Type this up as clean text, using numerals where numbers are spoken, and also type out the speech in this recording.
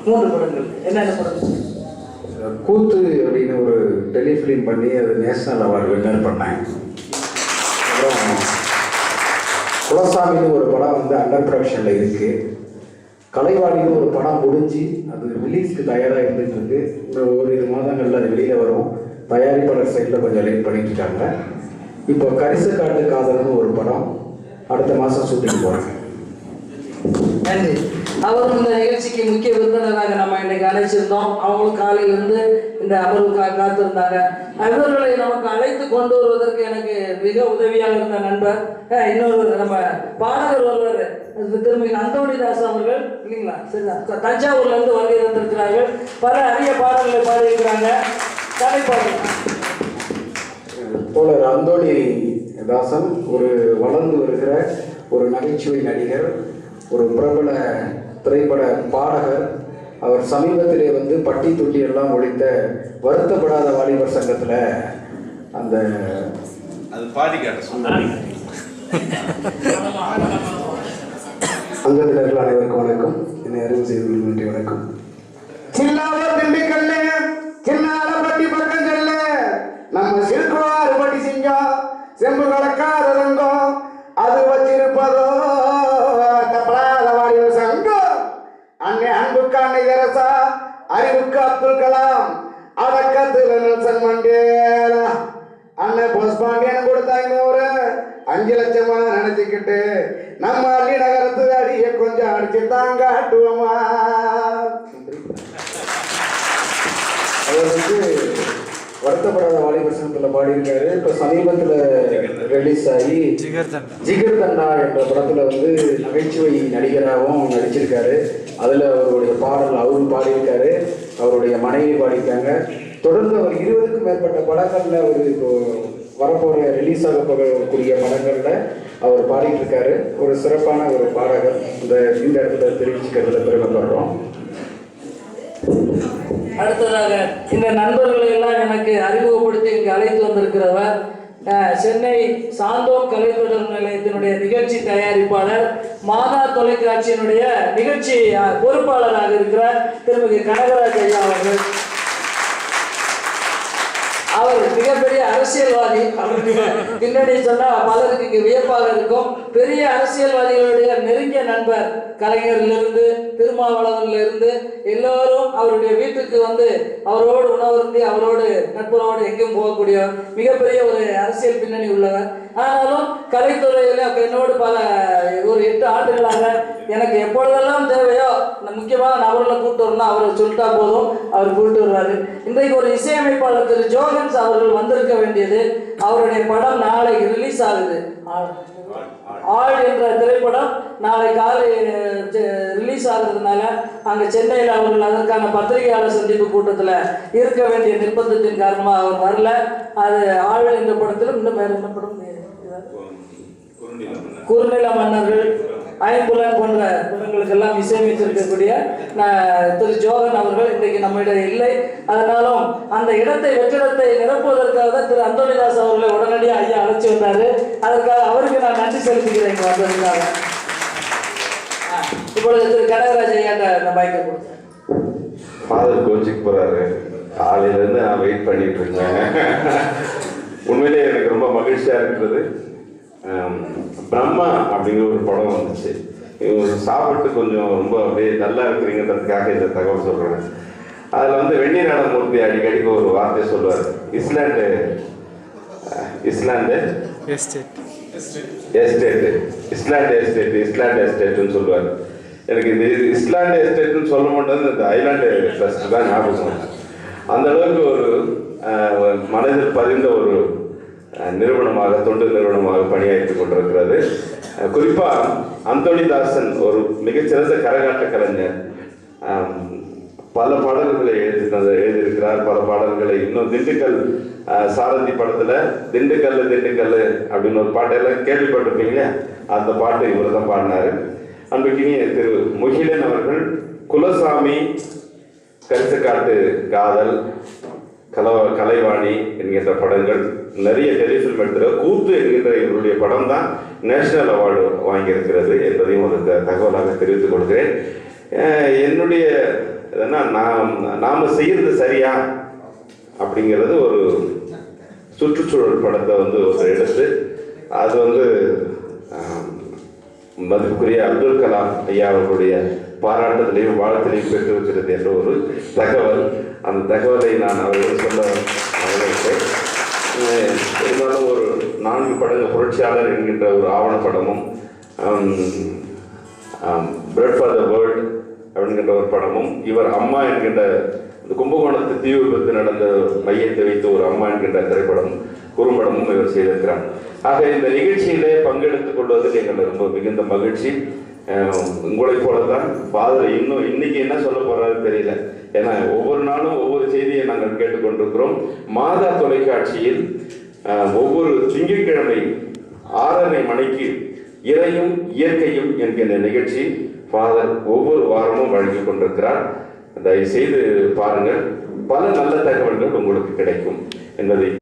மூன்று படங்கள். என்னென்ன படம்? கூத்து அப்படின்னு ஒரு டெலிஃபிலிம் பண்ணி அது நேஷனல் அவார்டு வின்னர் பண்ணேன். அப்புறம் குலசாமின்னு ஒரு படம் வந்து அண்டர் ப்ரொடக்ஷனில் இருக்குது. கலைவாணின்னு ஒரு படம் முடிஞ்சு அது ரிலீஸ்க்கு தயாராக இருந்துகிட்டு இருக்கு. இன்னும் ஓரிரு மாதங்களில் அது வெளியில் வரும். தயாரிப்பாளர் சைடில் கொஞ்சம் லேட் பண்ணிட்டு இருக்காங்க. இப்போ கரிச காட்டு காதல்னு ஒரு படம் அடுத்த மாதம் ஷூட்டிங் போகிறாங்க. நன்றி. அவரும் இந்த நிகழ்ச்சிக்கு முக்கிய விருந்தினராக நம்ம இன்னைக்கு அழைச்சிருந்தோம். அவங்களும் காலையிலிருந்து இந்த அமர்வுக்காக காத்திருந்தாங்க. இவர்களை நமக்கு அழைத்து கொண்டு வருவதற்கு எனக்கு மிக உதவியாக இருந்த நண்பர் இன்னொரு நம்ம பாடகர் ஒருவர் திருமதி அந்தோணிதாஸ் அவர்கள் இல்லைங்களா? சரிதான். தஞ்சாவூர்ல இருந்து வருகை தந்திருக்கிறார்கள். பல அரிய பாடல்களை பாடியிருக்கிறாங்க. கலைப்பாடல் தோழர் அந்தோணி தாசன் ஒரு வளர்ந்து வருகிற ஒரு நகைச்சுவை நடிகர், ஒரு பிரபல திரைப்பட பாடகர். அவர் சமீபத்திலே வந்து பட்டி தொட்டி எல்லாம் ஒழித்த வருத்தப்படாத வாலிபர் சங்கத்தில் அந்த அங்கத்தினர்கள் அனைவருக்கும் வணக்கம். என்னை அறிவு செய்து நன்றி. வணக்கம். சின்னாலப்பட்டி பக்கம் செல்ல நம்ம சிறுக்குவாறு பட்டி செஞ்சோம். செம்பு கலக்காத ரங்கம் அது வச்சிருப்பதோ தப்பலாத வாலிபர் சங்கம். அன்னை அன்புக்கு அன்னை தெரசா, அறிவுக்கு அப்துல் கலாம், அடக்கத்துல நெல்சன் மண்டேலா. அண்ணன் போஸ்பாண்டியன் கொடுத்தாங்க ஒரு 5 லட்சமா நினைச்சுக்கிட்டு நம்ம அள்ளி நகரத்து அடிய கொஞ்சம் அடிச்சு தாங்க ஆட்டுவோமா. அவர் வந்து வருத்தப்படாத வாலிபர் சங்கத்தில் பாடியிருக்காரு. இப்போ சமீபத்தில் ரிலீஸ் ஆகி ஜிகர் தண்டா என்ற படத்தில் வந்து நகைச்சுவை நடிகராகவும் நடிச்சிருக்காரு. அதில் அவருடைய பாடல் அவரும் பாடியிருக்காரு, அவருடைய மனைவி பாடியிருக்காங்க. தொடர்ந்து அவர் 20க்கும் மேற்பட்ட படங்களில் அவர் இப்போ வரப்போகிற ரிலீஸ் ஆக போகக்கூடிய படங்களில் அவர் பாடிட்டு இருக்காரு. ஒரு சிறப்பான ஒரு பாடகர். இந்த இடத்துல தெரிவிச்சுக்கிறதுல பெருமைப்படுறோம். அடுத்ததாக இந்த நண்பர்களை எல்லாம் எனக்கு அறிமுகப்படுத்தி இங்கு அழைத்து வந்திருக்கிறவர் சென்னை சாந்தோம் கலைத்தொடர் நிலையத்தினுடைய நிகழ்ச்சி தயாரிப்பாளர், மாதா தொலைக்காட்சியினுடைய நிகழ்ச்சி பொறுப்பாளராக இருக்கிறார் திருமதி கனகராஜ் ஐயா அவர்கள். அவர் மிகப்பெரிய அரசியல்வாதி. அவருக்கு பின்னாடி சொன்னா பலருக்கு இங்கு வியப்பாக இருக்கும். பெரிய அரசியல்வாதிகளுடைய நெருங்கிய நண்பர். கலைஞரிலிருந்து திருமாவளவனிலிருந்து எல்லோரும் அவருடைய வீட்டுக்கு வந்து அவரோடு உணவருந்தி அவரோடு நட்புறவோடு எங்கேயும் போகக்கூடிய மிகப்பெரிய ஒரு அரசியல் பின்னணி உள்ளவர். ஆனாலும் கலைத்துறையில் என்னோடு ஒரு 8 ஆண்டுகளாக எனக்கு எப்பொழுதெல்லாம் தேவையோ முக்கியமான நபர்களை கூப்பிட்டு வரணும், அவரை சொல்லிட்டா போதும், அவர் கூப்பிட்டு வருவாரு. இன்றைக்கு ஒரு இசையமைப்பாளர் திரு ஜோகன்ஸ் அவர்கள் வந்திருக்க வேண்டியது. அவருடைய படம் நாளை ரிலீஸ் ஆகுது. ஆள் என்ற திரைப்படம் நாளை காலை ரிலீஸ் ஆகுறதுனால அங்கே சென்னையில் அவர்கள் அதற்கான பத்திரிகையாளர் சந்திப்பு கூட்டத்தில் இருக்க வேண்டிய நிர்பந்தத்தின் காரணமாக அவர் வரல. அது ஆள் என்ற படத்திலும் இன்னும் வேறு என்ன படம், குறுநில மன்னர்கள், ஐம்புலன் போன்ற படங்களுக்கெல்லாம் இசையமைத்திருக்கக்கூடிய திரு ஜோகன் அவர்கள் இன்றைக்கு நம்மிடம் இல்லை. அதனாலும் அந்த வெற்றிடத்தை நிரப்புவதற்காக தான் திரு அந்தோணிதாஸ் அவர்களை உடனடியாக ஐயா அழைச்சி வந்தாரு. அதற்காக அவருக்கு நான் நன்றி செலுத்துகிறேன் இங்கே வந்ததுக்காக. இப்பொழுது திரு கனகராஜ் ஐயாட்ட நான் பைக்கை கொடுத்தேன். ஃபாதர் கோச்சிக்கு போறாரு. காலையிலேருந்து நான் வெயிட் பண்ணிட்டு இருக்கேன். உண்மையிலே எனக்கு ரொம்ப மகிழ்ச்சியாக இருக்கிறது. பிரம்மா அப்படிங்கிற ஒரு படம் வந்துச்சு. சாப்பிட்டு கொஞ்சம் ரொம்ப அப்படியே நல்லா இருக்கிறீங்கன்றதுக்காக இந்த தகவல் சொல்கிறேன். அதில் வந்து வெந்நீர் மூர்த்தி அடிக்கடிக்கு ஒரு வார்த்தை சொல்லுவார். இஸ்லாண்டு எஸ்டேட்டுன்னு சொல்லுவார். எனக்கு இந்த இஸ்லாண்டு எஸ்டேட்டுன்னு சொல்ல மாட்டேன், இந்த ஐலாண்டு ட்ரஸ்ட் தான் ஞாபகம். அந்த அளவுக்கு ஒரு மனதில் பதிந்த ஒரு நிறுவனமாக, தொண்டு நிறுவனமாக பணியாற்றிக் கொண்டிருக்கிறது. குறிப்பாக அந்தோணிதாசன் ஒரு மிகச்சிறந்த கரகாட்ட கலைஞர். பல பாடல்களை எழுதியிருக்கிறார். பல பாடல்களை இன்னும் திண்டுக்கல் சாரதி படத்தில் திண்டுக்கல் அப்படின்னு ஒரு பாட்டெல்லாம் கேள்விப்பட்டிருப்பீங்களே, அந்த பாட்டு இவர் தான் பாடினார். அன்புக்கினிய திரு முகிலன் அவர்கள் குலசாமி, கரிசக்காட்டு காதல், கலைவாணி என்கின்ற படங்கள் நிறைய டெலிஃபிலிம் எடுத்துகிற கூத்து என்கின்ற இவருடைய படம் தான் நேஷனல் அவார்டு வாங்கியிருக்கிறது என்பதையும் ஒரு தகவலாக தெரிவித்துக் கொள்கிறேன். என்னுடைய நாம செய்யறது சரியா அப்படிங்கிறது ஒரு சுற்றுச்சூழல் படத்தை வந்து ஒரு எடுத்து அது வந்து மதிப்புக்குரிய அப்துல் கலாம் ஐயா அவர்களுடைய பாராட்டுதலையும் வாழ்த்திலையும் பெற்றிருக்கிறது என்ற ஒரு தகவல். அந்த தகவலை நான் அவர்கள் சொல்ல வரவேற்கிறேன். இருந்தாலும் ஒரு 4 படங்கள் புரட்சியாளர் என்கின்ற ஒரு ஆவணப்படமும் பிரெட் ஃபார் த வேர்ல்ட் அப்படிங்கிற ஒரு படமும் இவர் அம்மா என்கின்ற இந்த கும்பகோணத்து தீ விபத்து நடந்த மையத்தை வைத்து ஒரு அம்மா என்கின்ற திரைப்படமும் குறும்படமும் இவர் செய்திருக்கிறார். ஆக இந்த நிகழ்ச்சியிலே பங்கெடுத்துக் கொள்வதில் எங்களுக்கு ரொம்ப மிகுந்த மகிழ்ச்சி. உங்களை போலத்தான் ஃபாதர் இன்னைக்கு என்ன சொல்ல போறாரு தெரியல. ஏன்னா ஒவ்வொரு நாளும் ஒவ்வொரு செய்தியை நாங்கள் கேட்டுக்கொண்டிருக்கிறோம். மாதா தொலைக்காட்சியில் ஒவ்வொரு திங்கட்கிழமை 6:30 மணிக்கு இறையும் இயற்கையும் என்கின்ற நிகழ்ச்சி ஃபாதர் ஒவ்வொரு வாரமும் வழங்கி கொண்டிருக்கிறார். தயவு செய்து பாருங்கள், பல நல்ல தகவல்கள் உங்களுக்கு கிடைக்கும் என்பதை